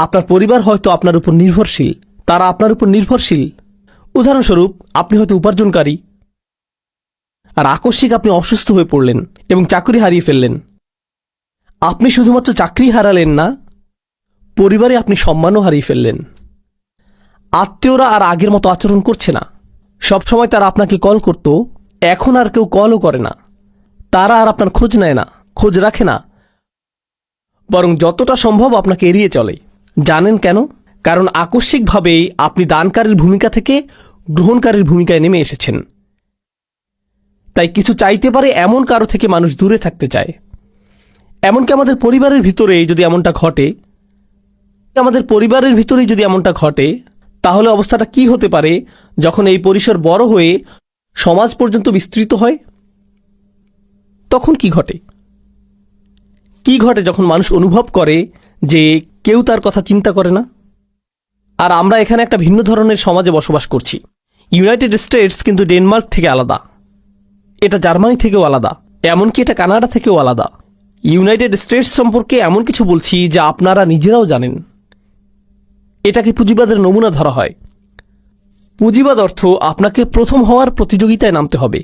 আপনার পরিবার হয়তো আপনার উপর নির্ভরশীল, তারা আপনার উপর নির্ভরশীল। উদাহরণস্বরূপ, আপনি হয়তো উপার্জনকারী, আর আকস্মিক আপনি অসুস্থ হয়ে পড়লেন এবং চাকরি হারিয়ে ফেললেন। আপনি শুধুমাত্র চাকরি হারালেন না, পরিবারে আপনি সম্মানও হারিয়ে ফেললেন। আত্মীয়রা আর আগের মতো আচরণ করছে না। সবসময় তারা আপনাকে কল করত, এখন আর কেউ কলও করে না। তারা আর আপনার খোঁজ নেয় না, খোঁজ রাখে না, বরং যতটা সম্ভব আপনাকে এড়িয়ে চলে। জানেন কেন? কারণ আকস্মিকভাবেই আপনি দানকারীর ভূমিকা থেকে গ্রহণকারীর ভূমিকায় নেমে এসেছেন। তাই কিছু চাইতে পারে এমন কারো থেকে মানুষ দূরে থাকতে চায়। এমনকি আমাদের পরিবারের ভিতরেই যদি এমনটা ঘটে, তাহলে অবস্থাটা কি হতে পারে যখন এই পরিসর বড় হয়ে সমাজ পর্যন্ত বিস্তৃত হয়? তখন কি ঘটে যখন মানুষ অনুভব করে যে কেউ তার কথা চিন্তা করে না? আর আমরা এখানে একটা ভিন্ন ধরনের সমাজে বসবাস করছি। ইউনাইটেড স্টেটস কিন্তু ডেনমার্ক থেকে আলাদা, এটা জার্মানি থেকেও আলাদা, এমনকি এটা কানাডা থেকেও আলাদা। ইউনাইটেড স্টেটস সম্পর্কে এমন কিছু বলছি যা আপনারা নিজেরাও জানেন। এটাকে পুঁজিবাদের নমুনা ধরা হয়। পুঁজিবাদ অর্থ আপনাকে প্রথম হওয়ার প্রতিযোগিতায় নামতে হবে।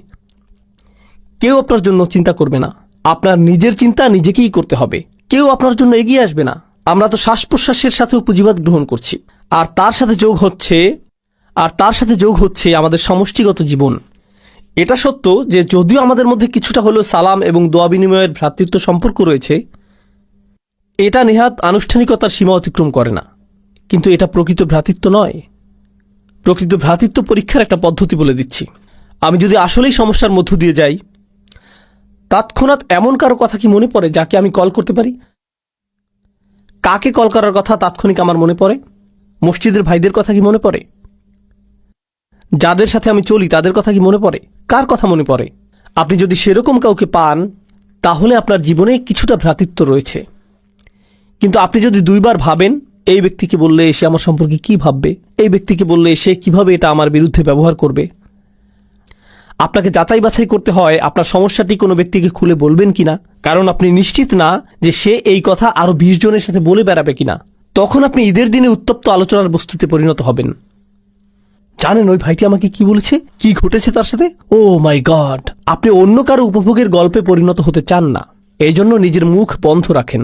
কেউ আপনার জন্য চিন্তা করবে না, আপনার নিজের চিন্তা নিজেকেই করতে হবে। কেউ আপনার জন্য এগিয়ে আসবে না। আমরা তো শ্বাস প্রশ্বাসের সাথেও পুঁজিবাদ গ্রহণ করছি, আর তার সাথে যোগ হচ্ছে আমাদের সমষ্টিগত জীবন। এটা সত্য যে যদিও আমাদের মধ্যে কিছুটা হলেও সালাম এবং দোয়া বিনিময়ের ভ্রাতৃত্ব সম্পর্ক রয়েছে, এটা নেহাত আনুষ্ঠানিকতার সীমা অতিক্রম করে না। কিন্তু এটা প্রকৃত ভ্রাতৃত্ব নয়। প্রকৃত ভ্রাতৃত্ব পরীক্ষার একটা পদ্ধতি বলে দিচ্ছি। আমি যদি আসলেই সমস্যার মধ্য দিয়ে যাই, তৎক্ষণাৎ এমন কারো কথা কি মনে পড়ে যাকে আমি কল করতে পারি? কাকে কল করার কথা তাৎক্ষণিক আমার মনে পড়ে? মসজিদের ভাইদের কথা কি মনে পড়ে? যাদের সাথে আমি চলি তাদের কথা কি মনে পড়ে? কার কথা মনে পড়ে? আপনি যদি সেরকম কাউকে পান, তাহলে আপনার জীবনে কিছুটা ভ্রাতৃত্ব রয়েছে। কিন্তু আপনি যদি দুইবার ভাবেন, এই ব্যক্তিকে বললে সে আমার সম্পর্কে কি ভাববে, এই ব্যক্তিকে বললে সে কিভাবে এটা আমার বিরুদ্ধে ব্যবহার করবে, আপনাকে যাচাই বাছাই করতে হয় আপনার সমস্যাটি কোনো ব্যক্তিকে খুলে বলবেন কিনা, কারণ আপনি নিশ্চিত না যে সে এই কথা আরো 20 জনের সাথে বলে বেড়াবে কিনা। তখন আপনি ঈদের দিনে উত্তপ্ত আলোচনার বস্তুতে পরিণত হবেন। জানেন ওই ভাইটি আমাকে কি বলেছে, কি ঘটেছে তার সাথে? ও মাই গড! আপনি অন্য কারো উপভোগের গল্পে পরিণত হতে চান না, এই জন্য নিজের মুখ বন্ধ রাখেন।